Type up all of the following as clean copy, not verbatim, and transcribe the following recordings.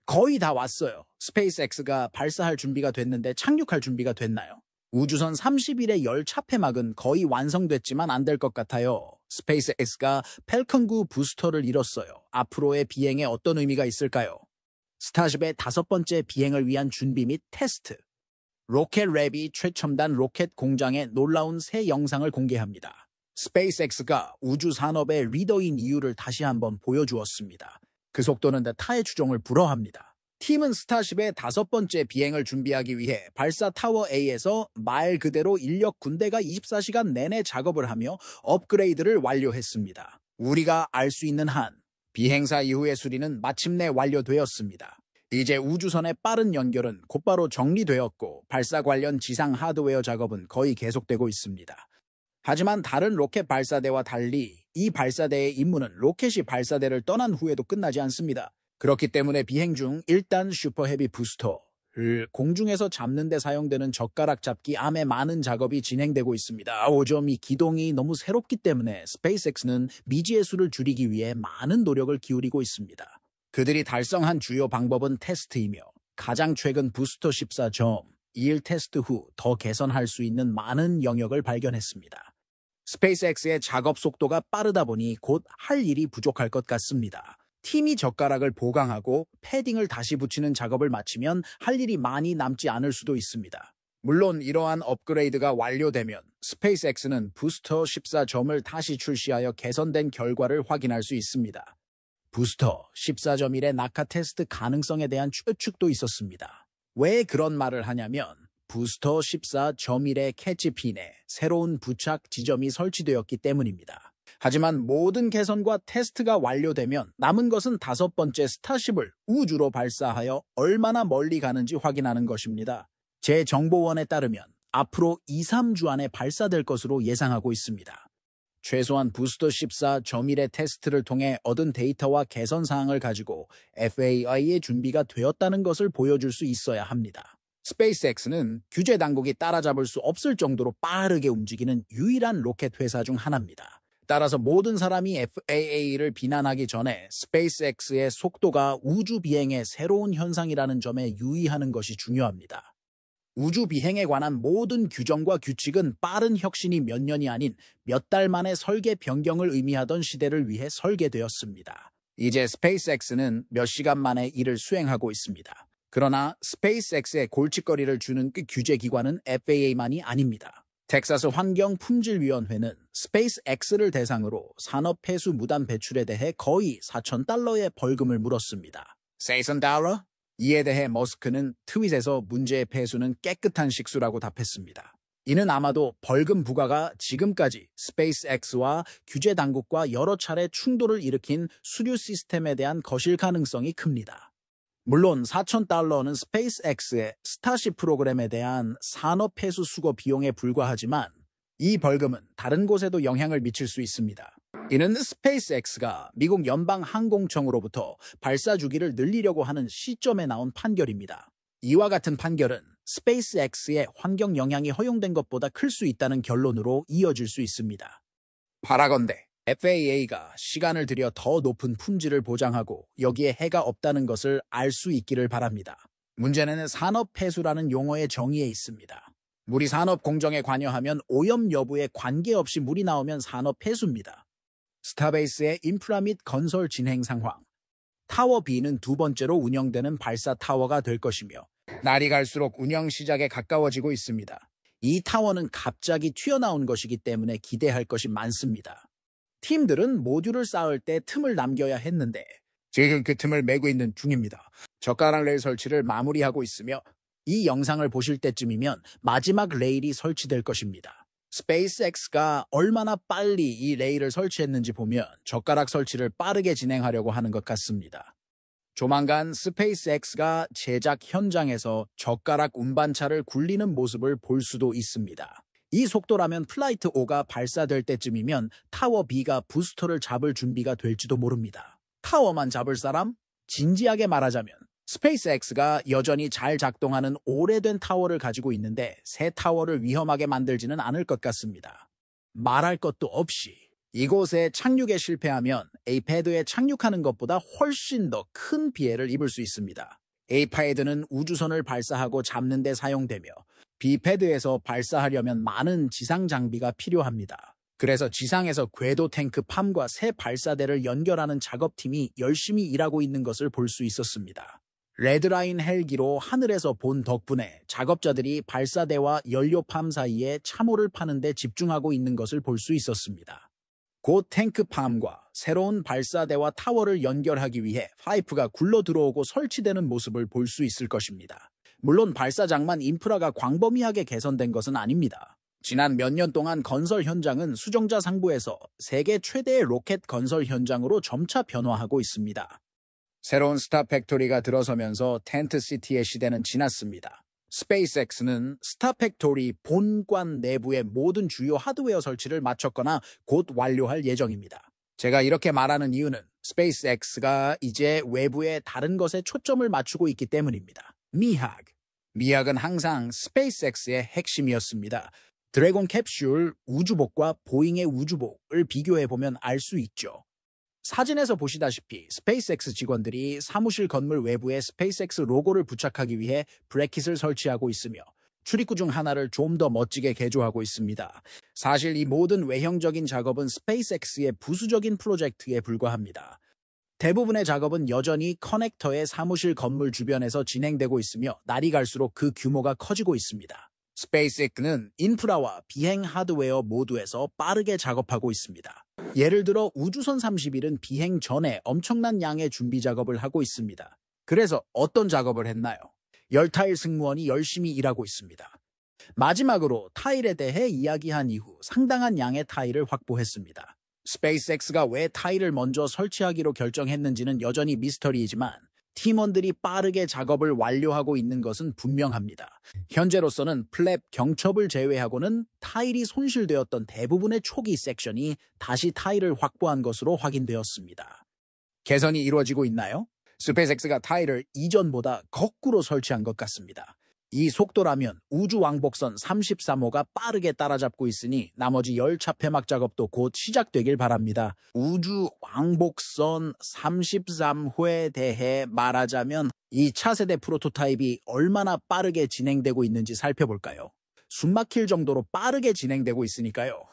거의 다 왔어요. 스페이스X가 발사할 준비가 됐는데 착륙할 준비가 됐나요? 우주선 30일의 열차 폐막은 거의 완성됐지만 안 될 것 같아요. 스페이스X가 펠컨 9 부스터를 잃었어요. 앞으로의 비행에 어떤 의미가 있을까요? 스타쉽의 5번째 비행을 위한 준비 및 테스트. 로켓랩이 최첨단 로켓 공장의 놀라운 새 영상을 공개합니다. 스페이스X가 우주 산업의 리더인 이유를 다시 한번 보여주었습니다. 그 속도는 타의 추종을 불허합니다. 팀은 스타쉽의 5번째 비행을 준비하기 위해 발사 타워 A에서 말 그대로 인력 군대가 24시간 내내 작업을 하며 업그레이드를 완료했습니다. 우리가 알 수 있는 한, 비행사 이후의 수리는 마침내 완료되었습니다. 이제 우주선의 빠른 연결은 곧바로 정리되었고 발사 관련 지상 하드웨어 작업은 거의 계속되고 있습니다. 하지만 다른 로켓 발사대와 달리 이 발사대의 임무는 로켓이 발사대를 떠난 후에도 끝나지 않습니다. 그렇기 때문에 비행 중 1단 슈퍼헤비 부스터를 공중에서 잡는 데 사용되는 젓가락 잡기 암의 많은 작업이 진행되고 있습니다. 5점 이 기동이 너무 새롭기 때문에 스페이스X는 미지의 수를 줄이기 위해 많은 노력을 기울이고 있습니다. 그들이 달성한 주요 방법은 테스트이며 가장 최근 부스터 14점 2일 테스트 후 더 개선할 수 있는 많은 영역을 발견했습니다. 스페이스X의 작업 속도가 빠르다 보니 곧 할 일이 부족할 것 같습니다. 팀이 젓가락을 보강하고 패딩을 다시 붙이는 작업을 마치면 할 일이 많이 남지 않을 수도 있습니다. 물론 이러한 업그레이드가 완료되면 스페이스X는 부스터 14점을 다시 출시하여 개선된 결과를 확인할 수 있습니다. 부스터 14.1의 낙하 테스트 가능성에 대한 추측도 있었습니다. 왜 그런 말을 하냐면 부스터 14.1의 캐치핀에 새로운 부착 지점이 설치되었기 때문입니다. 하지만 모든 개선과 테스트가 완료되면 남은 것은 5번째 스타쉽을 우주로 발사하여 얼마나 멀리 가는지 확인하는 것입니다. 제 정보원에 따르면 앞으로 2-3주 안에 발사될 것으로 예상하고 있습니다. 최소한 부스터 14.1의 테스트를 통해 얻은 데이터와 개선 사항을 가지고 FAI의 준비가 되었다는 것을 보여줄 수 있어야 합니다. 스페이스X는 규제 당국이 따라잡을 수 없을 정도로 빠르게 움직이는 유일한 로켓 회사 중 하나입니다. 따라서 모든 사람이 FAA를 비난하기 전에 스페이스X의 속도가 우주 비행의 새로운 현상이라는 점에 유의하는 것이 중요합니다. 우주 비행에 관한 모든 규정과 규칙은 빠른 혁신이 몇 년이 아닌 몇 달 만에 설계 변경을 의미하던 시대를 위해 설계되었습니다. 이제 스페이스X는 몇 시간 만에 이를 수행하고 있습니다. 그러나 스페이스X에 골칫거리를 주는 그 규제 기관은 FAA만이 아닙니다. 텍사스 환경품질위원회는 스페이스X를 대상으로 산업 폐수 무단 배출에 대해 거의 $4,000의 벌금을 물었습니다. $4,000? 이에 대해 머스크는 트윗에서 문제의 폐수는 깨끗한 식수라고 답했습니다. 이는 아마도 벌금 부과가 지금까지 스페이스X와 규제 당국과 여러 차례 충돌을 일으킨 수류 시스템에 대한 거실 가능성이 큽니다. 물론 $4,000는 스페이스X의 스타쉽 프로그램에 대한 산업 폐수 수거 비용에 불과하지만 이 벌금은 다른 곳에도 영향을 미칠 수 있습니다. 이는 스페이스X가 미국 연방항공청으로부터 발사 주기를 늘리려고 하는 시점에 나온 판결입니다. 이와 같은 판결은 스페이스X의 환경 영향이 허용된 것보다 클 수 있다는 결론으로 이어질 수 있습니다. 바라건대 FAA가 시간을 들여 더 높은 품질을 보장하고 여기에 해가 없다는 것을 알 수 있기를 바랍니다. 문제는 산업 폐수라는 용어의 정의에 있습니다. 물이 산업 공정에 관여하면 오염 여부에 관계없이 물이 나오면 산업 폐수입니다. 스타베이스의 인프라 및 건설 진행 상황. 타워 B는 2번째로 운영되는 발사 타워가 될 것이며 날이 갈수록 운영 시작에 가까워지고 있습니다. 이 타워는 갑자기 튀어나온 것이기 때문에 기대할 것이 많습니다. 팀들은 모듈을 쌓을 때 틈을 남겨야 했는데 지금 그 틈을 메고 있는 중입니다. 젓가락 레일 설치를 마무리하고 있으며 이 영상을 보실 때쯤이면 마지막 레일이 설치될 것입니다. 스페이스X가 얼마나 빨리 이 레일을 설치했는지 보면 젓가락 설치를 빠르게 진행하려고 하는 것 같습니다. 조만간 스페이스X가 제작 현장에서 젓가락 운반차를 굴리는 모습을 볼 수도 있습니다. 이 속도라면 플라이트 5가 발사될 때쯤이면 타워 B가 부스터를 잡을 준비가 될지도 모릅니다. 타워만 잡을 사람? 진지하게 말하자면 스페이스X가 여전히 잘 작동하는 오래된 타워를 가지고 있는데 새 타워를 위험하게 만들지는 않을 것 같습니다. 말할 것도 없이 이곳에 착륙에 실패하면 A패드에 착륙하는 것보다 훨씬 더 큰 피해를 입을 수 있습니다. A패드는 우주선을 발사하고 잡는 데 사용되며 B패드에서 발사하려면 많은 지상 장비가 필요합니다. 그래서 지상에서 궤도 탱크 팜과 새 발사대를 연결하는 작업팀이 열심히 일하고 있는 것을 볼 수 있었습니다. 레드라인 헬기로 하늘에서 본 덕분에 작업자들이 발사대와 연료팜 사이에 참호를 파는 데 집중하고 있는 것을 볼 수 있었습니다. 곧 탱크팜과 새로운 발사대와 타워를 연결하기 위해 파이프가 굴러 들어오고 설치되는 모습을 볼 수 있을 것입니다. 물론 발사장만 인프라가 광범위하게 개선된 것은 아닙니다. 지난 몇 년 동안 건설 현장은 수정자 상부에서 세계 최대의 로켓 건설 현장으로 점차 변화하고 있습니다. 새로운 스타 팩토리가 들어서면서 텐트 시티의 시대는 지났습니다. 스페이스X는 스타 팩토리 본관 내부의 모든 주요 하드웨어 설치를 마쳤거나 곧 완료할 예정입니다. 제가 이렇게 말하는 이유는 스페이스X가 이제 외부의 다른 것에 초점을 맞추고 있기 때문입니다. 미학은 항상 스페이스X의 핵심이었습니다. 드래곤 캡슐 우주복과 보잉의 우주복을 비교해보면 알 수 있죠. 사진에서 보시다시피 스페이스X 직원들이 사무실 건물 외부에 스페이스X 로고를 부착하기 위해 브래킷을 설치하고 있으며 출입구 중 하나를 좀 더 멋지게 개조하고 있습니다. 사실 이 모든 외형적인 작업은 스페이스X의 부수적인 프로젝트에 불과합니다. 대부분의 작업은 여전히 커넥터의 사무실 건물 주변에서 진행되고 있으며 날이 갈수록 그 규모가 커지고 있습니다. 스페이스X는 인프라와 비행 하드웨어 모두에서 빠르게 작업하고 있습니다. 예를 들어 우주선 30일은 비행 전에 엄청난 양의 준비 작업을 하고 있습니다. 그래서 어떤 작업을 했나요? 열타일 승무원이 열심히 일하고 있습니다. 마지막으로 타일에 대해 이야기한 이후 상당한 양의 타일을 확보했습니다. 스페이스X가 왜 타일을 먼저 설치하기로 결정했는지는 여전히 미스터리이지만 팀원들이 빠르게 작업을 완료하고 있는 것은 분명합니다. 현재로서는 플랩 경첩을 제외하고는 타일이 손실되었던 대부분의 초기 섹션이 다시 타일을 확보한 것으로 확인되었습니다. 개선이 이루어지고 있나요? 스페이스X가 타일을 이전보다 거꾸로 설치한 것 같습니다. 이 속도라면 우주왕복선 33호가 빠르게 따라잡고 있으니 나머지 열차폐막 작업도 곧 시작되길 바랍니다. 우주왕복선 33호에 대해 말하자면 이 차세대 프로토타입이 얼마나 빠르게 진행되고 있는지 살펴볼까요? 숨막힐 정도로 빠르게 진행되고 있으니까요.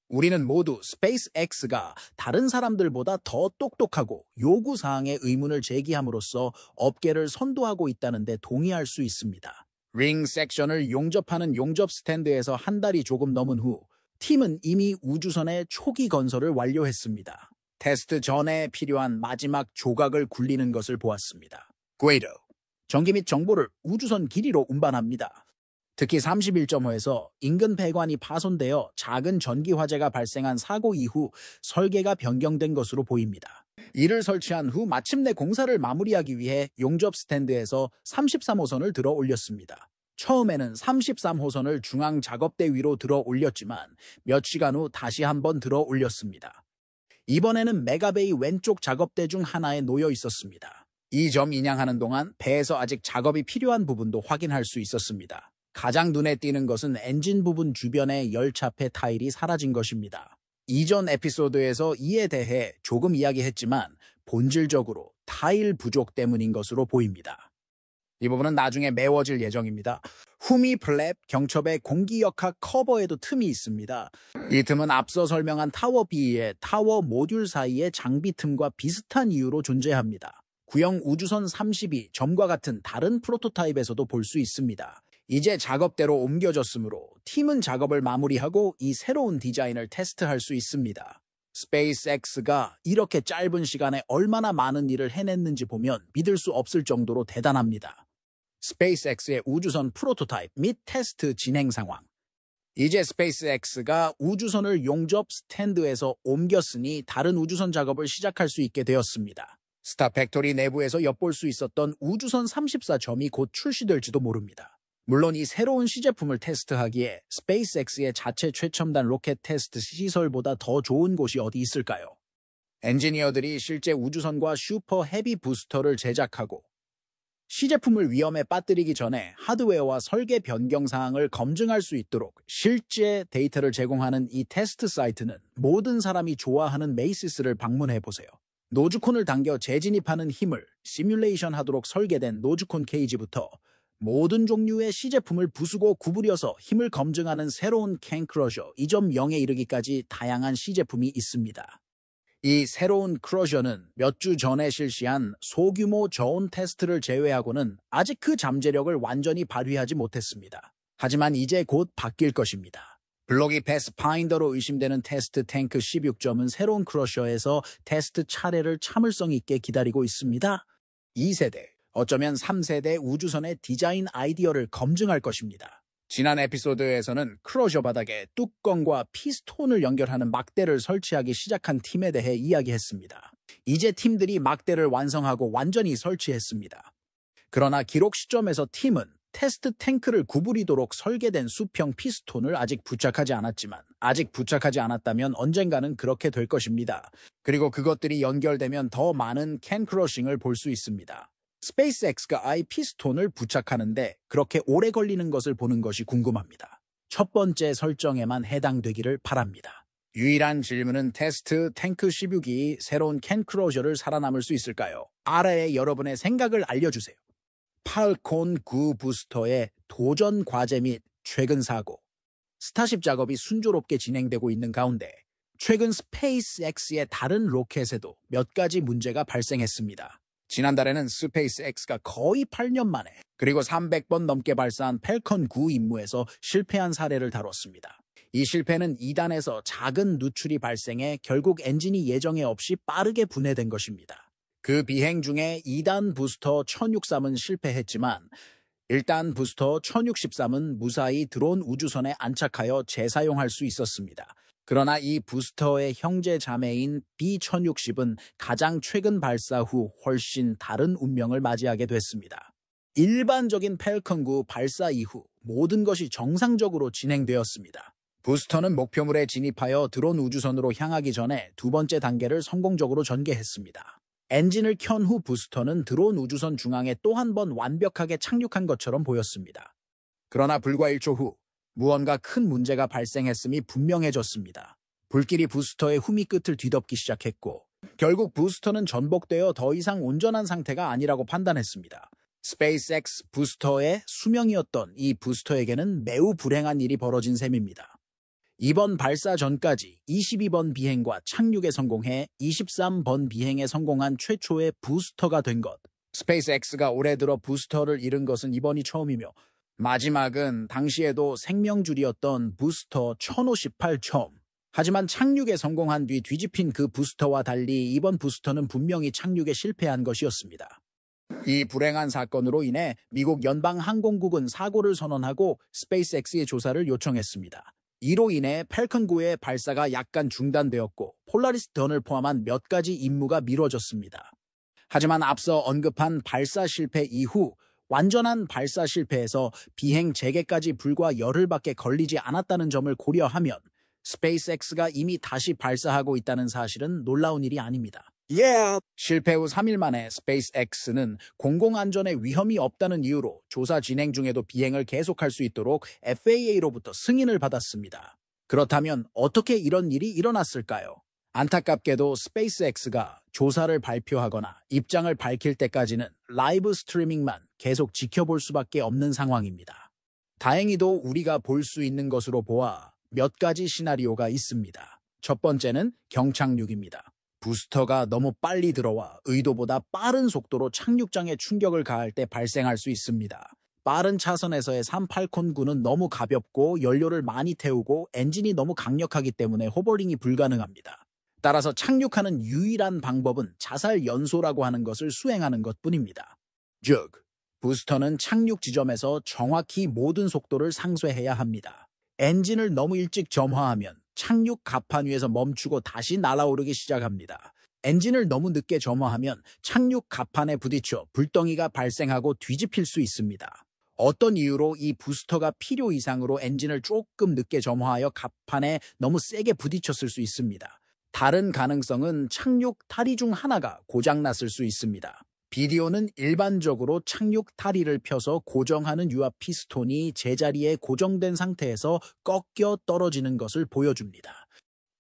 우리는 모두 스페이스X가 다른 사람들보다 더 똑똑하고 요구사항에 의문을 제기함으로써 업계를 선도하고 있다는 데 동의할 수 있습니다. 링 섹션을 용접하는 용접 스탠드에서 한 달이 조금 넘은 후 팀은 이미 우주선의 초기 건설을 완료했습니다. 테스트 전에 필요한 마지막 조각을 굴리는 것을 보았습니다. 궤도, 전기 및 정보를 우주선 길이로 운반합니다. 특히 31.5에서 인근 배관이 파손되어 작은 전기 화재가 발생한 사고 이후 설계가 변경된 것으로 보입니다. 이를 설치한 후 마침내 공사를 마무리하기 위해 용접 스탠드에서 33호선을 들어 올렸습니다. 처음에는 33호선을 중앙 작업대 위로 들어 올렸지만 몇 시간 후 다시 한번 들어 올렸습니다. 이번에는 메가베이 왼쪽 작업대 중 하나에 놓여 있었습니다. 이 점 인양하는 동안 배에서 아직 작업이 필요한 부분도 확인할 수 있었습니다. 가장 눈에 띄는 것은 엔진 부분 주변의 열차폐 타일이 사라진 것입니다. 이전 에피소드에서 이에 대해 조금 이야기했지만 본질적으로 타일 부족 때문인 것으로 보입니다. 이 부분은 나중에 메워질 예정입니다. 후미 플랩 경첩의 공기역학 커버에도 틈이 있습니다. 이 틈은 앞서 설명한 타워 B의 타워 모듈 사이의 장비 틈과 비슷한 이유로 존재합니다. 구형 우주선 32 점과 같은 다른 프로토타입에서도 볼 수 있습니다. 이제 작업대로 옮겨졌으므로 팀은 작업을 마무리하고 이 새로운 디자인을 테스트할 수 있습니다. 스페이스X가 이렇게 짧은 시간에 얼마나 많은 일을 해냈는지 보면 믿을 수 없을 정도로 대단합니다. 스페이스X의 우주선 프로토타입 및 테스트 진행 상황. 이제 스페이스X가 우주선을 용접 스탠드에서 옮겼으니 다른 우주선 작업을 시작할 수 있게 되었습니다. 스타 팩토리 내부에서 엿볼 수 있었던 우주선 34점이 곧 출시될지도 모릅니다. 물론 이 새로운 시제품을 테스트하기에 스페이스X의 자체 최첨단 로켓 테스트 시설보다 더 좋은 곳이 어디 있을까요? 엔지니어들이 실제 우주선과 슈퍼 헤비 부스터를 제작하고 시제품을 위험에 빠뜨리기 전에 하드웨어와 설계 변경 사항을 검증할 수 있도록 실제 데이터를 제공하는 이 테스트 사이트는 모든 사람이 좋아하는 메이시스를 방문해보세요. 노즈콘을 당겨 재진입하는 힘을 시뮬레이션 하도록 설계된 노즈콘 케이지부터 모든 종류의 시제품을 부수고 구부려서 힘을 검증하는 새로운 캔크러셔 2.0에 이르기까지 다양한 시제품이 있습니다. 이 새로운 크러셔는 몇 주 전에 실시한 소규모 저온 테스트를 제외하고는 아직 그 잠재력을 완전히 발휘하지 못했습니다. 하지만 이제 곧 바뀔 것입니다. 블록이 패스파인더로 의심되는 테스트 탱크 16점은 새로운 크러셔에서 테스트 차례를 참을성 있게 기다리고 있습니다. 2세대, 어쩌면 3세대 우주선의 디자인 아이디어를 검증할 것입니다. 지난 에피소드에서는 크러셔 바닥에 뚜껑과 피스톤을 연결하는 막대를 설치하기 시작한 팀에 대해 이야기했습니다. 이제 팀들이 막대를 완성하고 완전히 설치했습니다. 그러나 기록 시점에서 팀은 테스트 탱크를 구부리도록 설계된 수평 피스톤을 아직 부착하지 않았다면 언젠가는 그렇게 될 것입니다. 그리고 그것들이 연결되면 더 많은 캔 크러싱을 볼 수 있습니다. 스페이스X가 아이 피스톤을 부착하는데 그렇게 오래 걸리는 것을 보는 것이 궁금합니다. 첫 번째 설정에만 해당되기를 바랍니다. 유일한 질문은 테스트 탱크 16이 새로운 캔 크러셔를 살아남을 수 있을까요? 아래에 여러분의 생각을 알려주세요. 팔콘 9 부스터의 도전 과제 및 최근 사고. 스타쉽 작업이 순조롭게 진행되고 있는 가운데 최근 스페이스X의 다른 로켓에도 몇 가지 문제가 발생했습니다. 지난달에는 스페이스X가 거의 8년 만에 그리고 300번 넘게 발사한 펠컨 9 임무에서 실패한 사례를 다뤘습니다. 이 실패는 2단에서 작은 누출이 발생해 결국 엔진이 예정에 없이 빠르게 분해된 것입니다. 그 비행 중에 2단 부스터 1063은 실패했지만 1단 부스터 1063은 무사히 드론 우주선에 안착하여 재사용할 수 있었습니다. 그러나 이 부스터의 형제 자매인 B-1060은 가장 최근 발사 후 훨씬 다른 운명을 맞이하게 됐습니다. 일반적인 펠컨 9 발사 이후 모든 것이 정상적으로 진행되었습니다. 부스터는 목표물에 진입하여 드론 우주선으로 향하기 전에 두 번째 단계를 성공적으로 전개했습니다. 엔진을 켠 후 부스터는 드론 우주선 중앙에 또 한 번 완벽하게 착륙한 것처럼 보였습니다. 그러나 불과 1초 후 무언가 큰 문제가 발생했음이 분명해졌습니다. 불길이 부스터의 후미 끝을 뒤덮기 시작했고 결국 부스터는 전복되어 더 이상 온전한 상태가 아니라고 판단했습니다. 스페이스X 부스터의 수명이었던 이 부스터에게는 매우 불행한 일이 벌어진 셈입니다. 이번 발사 전까지 22번 비행과 착륙에 성공해 23번 비행에 성공한 최초의 부스터가 된 것. 스페이스X가 올해 들어 부스터를 잃은 것은 이번이 처음이며 마지막은 당시에도 생명줄이었던 부스터 1058 처음. 하지만 착륙에 성공한 뒤 뒤집힌 그 부스터와 달리 이번 부스터는 분명히 착륙에 실패한 것이었습니다. 이 불행한 사건으로 인해 미국 연방항공국은 사고를 선언하고 스페이스X의 조사를 요청했습니다. 이로 인해 펠컨 9의 발사가 약간 중단되었고 폴라리스 던을 포함한 몇 가지 임무가 미뤄졌습니다. 하지만 앞서 언급한 발사 실패 이후 완전한 발사 실패에서 비행 재개까지 불과 열흘밖에 걸리지 않았다는 점을 고려하면 스페이스X가 이미 다시 발사하고 있다는 사실은 놀라운 일이 아닙니다. 실패 후 3일 만에 스페이스X는 공공안전에 위험이 없다는 이유로 조사 진행 중에도 비행을 계속할 수 있도록 FAA로부터 승인을 받았습니다. 그렇다면 어떻게 이런 일이 일어났을까요? 안타깝게도 스페이스X가 조사를 발표하거나 입장을 밝힐 때까지는 라이브 스트리밍만 계속 지켜볼 수밖에 없는 상황입니다. 다행히도 우리가 볼 수 있는 것으로 보아 몇 가지 시나리오가 있습니다. 첫 번째는 경착륙입니다. 부스터가 너무 빨리 들어와 의도보다 빠른 속도로 착륙장에 충격을 가할 때 발생할 수 있습니다. 빠른 차선에서의 38콘9는 너무 가볍고 연료를 많이 태우고 엔진이 너무 강력하기 때문에 호버링이 불가능합니다. 따라서 착륙하는 유일한 방법은 자살 연소라고 하는 것을 수행하는 것뿐입니다. 즉, 부스터는 착륙 지점에서 정확히 모든 속도를 상쇄해야 합니다. 엔진을 너무 일찍 점화하면 착륙 갑판 위에서 멈추고 다시 날아오르기 시작합니다. 엔진을 너무 늦게 점화하면 착륙 갑판에 부딪혀 불덩이가 발생하고 뒤집힐 수 있습니다. 어떤 이유로 이 부스터가 필요 이상으로 엔진을 조금 늦게 점화하여 갑판에 너무 세게 부딪혔을 수 있습니다. 다른 가능성은 착륙 탈의 중 하나가 고장났을 수 있습니다. BDO는 일반적으로 착륙 다리를 펴서 고정하는 유압 피스톤이 제자리에 고정된 상태에서 꺾여 떨어지는 것을 보여줍니다.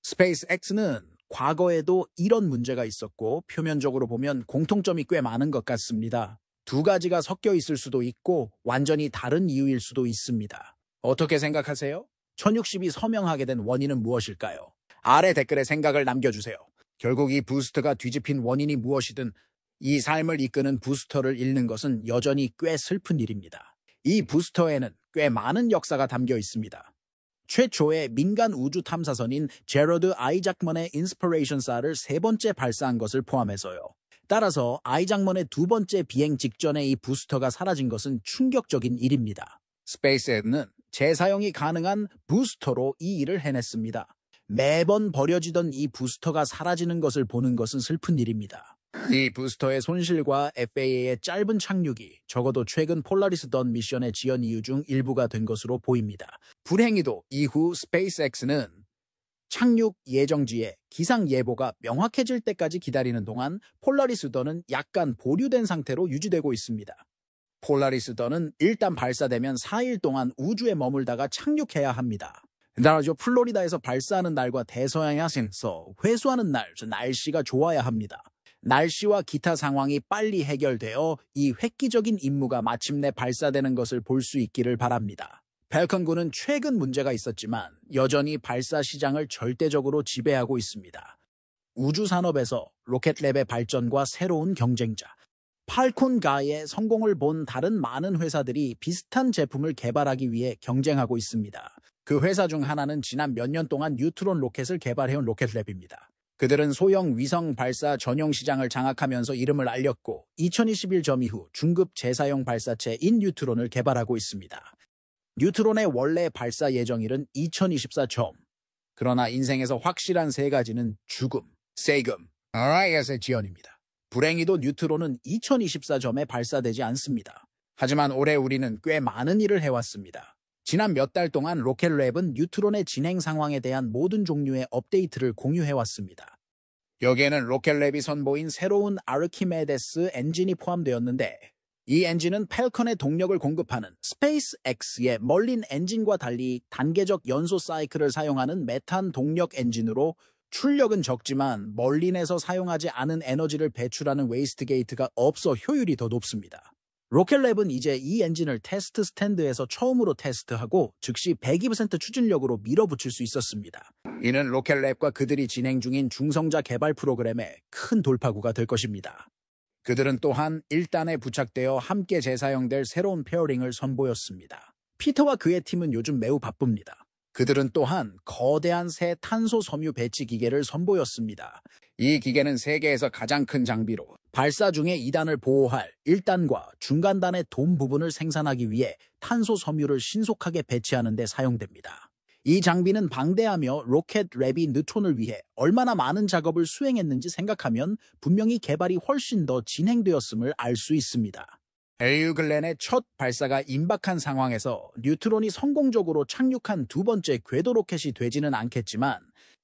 스페이스X는 과거에도 이런 문제가 있었고 표면적으로 보면 공통점이 꽤 많은 것 같습니다. 두 가지가 섞여 있을 수도 있고 완전히 다른 이유일 수도 있습니다. 어떻게 생각하세요? 1060이 서명하게 된 원인은 무엇일까요? 아래 댓글에 생각을 남겨주세요. 결국 이 부스터가 뒤집힌 원인이 무엇이든 이 삶을 이끄는 부스터를 잃는 것은 여전히 꽤 슬픈 일입니다. 이 부스터에는 꽤 많은 역사가 담겨 있습니다. 최초의 민간 우주 탐사선인 제러드 아이작먼의 인스피레이션사를 세 번째 발사한 것을 포함해서요. 따라서 아이작먼의 두 번째 비행 직전에 이 부스터가 사라진 것은 충격적인 일입니다. 스페이스X는 재사용이 가능한 부스터로 이 일을 해냈습니다. 매번 버려지던 이 부스터가 사라지는 것을 보는 것은 슬픈 일입니다. 이 부스터의 손실과 FAA의 짧은 착륙이 적어도 최근 폴라리스 던 미션의 지연 이유 중 일부가 된 것으로 보입니다. 불행히도 이후 스페이스X는 착륙 예정지에 기상 예보가 명확해질 때까지 기다리는 동안 폴라리스 던은 약간 보류된 상태로 유지되고 있습니다. 폴라리스 던은 일단 발사되면 4일 동안 우주에 머물다가 착륙해야 합니다. 따라서 플로리다에서 발사하는 날과 대서양야선에서 회수하는 날, 날씨가 좋아야 합니다. 날씨와 기타 상황이 빨리 해결되어 이 획기적인 임무가 마침내 발사되는 것을 볼 수 있기를 바랍니다. 펠컨군은 최근 문제가 있었지만 여전히 발사 시장을 절대적으로 지배하고 있습니다. 우주 산업에서 로켓랩의 발전과 새로운 경쟁자, 팔콘가의 성공을 본 다른 많은 회사들이 비슷한 제품을 개발하기 위해 경쟁하고 있습니다. 그 회사 중 하나는 지난 몇 년 동안 뉴트론 로켓을 개발해온 로켓랩입니다. 그들은 소형 위성 발사 전용 시장을 장악하면서 이름을 알렸고 2021 점 이후 중급 재사용 발사체 뉴트론을 개발하고 있습니다. 뉴트론의 원래 발사 예정일은 2024 점. 그러나 인생에서 확실한 세 가지는 죽음, 세금, RIS의 지연입니다. 불행히도 뉴트론은 2024 점에 발사되지 않습니다. 하지만 올해 우리는 꽤 많은 일을 해왔습니다. 지난 몇 달 동안 로켓랩은 뉴트론의 진행 상황에 대한 모든 종류의 업데이트를 공유해왔습니다. 여기에는 로켓랩이 선보인 새로운 아르키메데스 엔진이 포함되었는데 이 엔진은 펠컨의 동력을 공급하는 스페이스X의 멀린 엔진과 달리 단계적 연소 사이클을 사용하는 메탄 동력 엔진으로 출력은 적지만 멀린에서 사용하지 않은 에너지를 배출하는 웨이스트 게이트가 없어 효율이 더 높습니다. 로켓랩은 이제 이 엔진을 테스트 스탠드에서 처음으로 테스트하고 즉시 102% 추진력으로 밀어붙일 수 있었습니다. 이는 로켓랩과 그들이 진행 중인 중성자 개발 프로그램의 큰 돌파구가 될 것입니다. 그들은 또한 1단에 부착되어 함께 재사용될 새로운 페어링을 선보였습니다. 피터와 그의 팀은 요즘 매우 바쁩니다. 그들은 또한 거대한 새 탄소 섬유 배치 기계를 선보였습니다. 이 기계는 세계에서 가장 큰 장비로 발사 중에 2단을 보호할 1단과 중간단의 돔 부분을 생산하기 위해 탄소 섬유를 신속하게 배치하는 데 사용됩니다. 이 장비는 방대하며 로켓랩이 뉴트론을 위해 얼마나 많은 작업을 수행했는지 생각하면 분명히 개발이 훨씬 더 진행되었음을 알 수 있습니다. LU 글렌의 첫 발사가 임박한 상황에서 뉴트론이 성공적으로 착륙한 두 번째 궤도 로켓이 되지는 않겠지만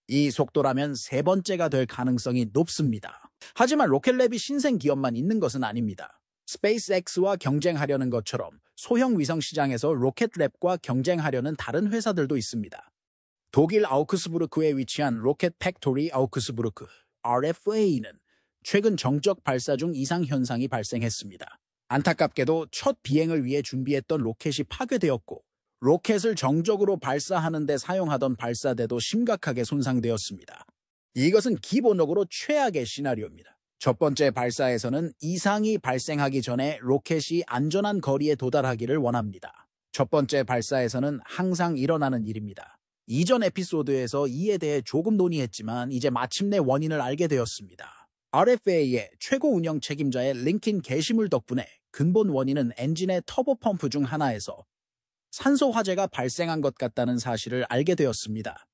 이 속도라면 세 번째가 될 가능성이 높습니다. 하지만 로켓랩이 신생 기업만 있는 것은 아닙니다. 스페이스X와 경쟁하려는 것처럼 소형 위성 시장에서 로켓랩과 경쟁하려는 다른 회사들도 있습니다. 독일 아우크스부르크에 위치한 로켓 팩토리 아우크스부르크 RFA는 최근 정적 발사 중 이상 현상이 발생했습니다. 안타깝게도 첫 비행을 위해 준비했던 로켓이 파괴되었고 로켓을 정적으로 발사하는 데 사용하던 발사대도 심각하게 손상되었습니다. 이것은 기본적으로 최악의 시나리오입니다. 첫 번째 발사에서는 이상이 발생하기 전에 로켓이 안전한 거리에 도달하기를 원합니다. 첫 번째 발사에서는 항상 일어나는 일입니다. 이전 에피소드에서 이에 대해 조금 논의했지만 이제 마침내 원인을 알게 되었습니다. RFA의 최고 운영 책임자의 링킨 게시물 덕분에 근본 원인은 엔진의 터보 펌프 중 하나에서 산소 화재가 발생한 것 같다는 사실을 알게 되었습니다.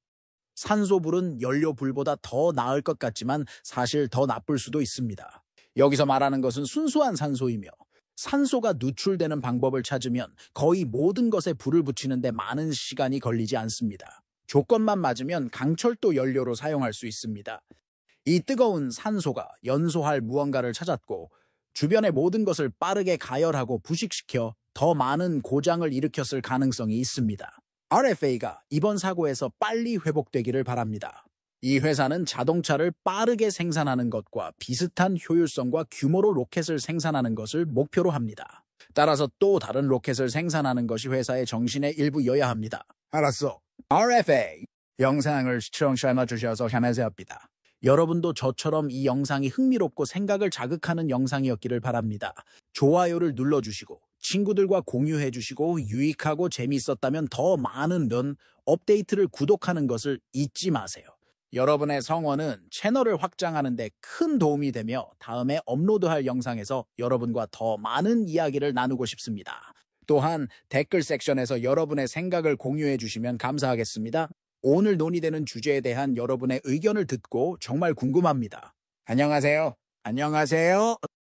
산소불은 연료불보다 더 나을 것 같지만 사실 더 나쁠 수도 있습니다. 여기서 말하는 것은 순수한 산소이며 산소가 누출되는 방법을 찾으면 거의 모든 것에 불을 붙이는데 많은 시간이 걸리지 않습니다. 조건만 맞으면 강철도 연료로 사용할 수 있습니다. 이 뜨거운 산소가 연소할 무언가를 찾았고 주변의 모든 것을 빠르게 가열하고 부식시켜 더 많은 고장을 일으켰을 가능성이 있습니다. RFA가 이번 사고에서 빨리 회복되기를 바랍니다. 이 회사는 자동차를 빠르게 생산하는 것과 비슷한 효율성과 규모로 로켓을 생산하는 것을 목표로 합니다. 따라서 또 다른 로켓을 생산하는 것이 회사의 정신의 일부여야 합니다. 알았어. RFA 영상을 시청해주셔서 감사합니다. 여러분도 저처럼 이 영상이 흥미롭고 생각을 자극하는 영상이었기를 바랍니다. 좋아요를 눌러주시고 친구들과 공유해주시고 유익하고 재미있었다면 더 많은 업데이트를 구독하는 것을 잊지 마세요. 여러분의 성원은 채널을 확장하는 데 큰 도움이 되며 다음에 업로드할 영상에서 여러분과 더 많은 이야기를 나누고 싶습니다. 또한 댓글 섹션에서 여러분의 생각을 공유해 주시면 감사하겠습니다. 오늘 논의되는 주제에 대한 여러분의 의견을 듣고 정말 궁금합니다. 안녕하세요. 안녕하세요.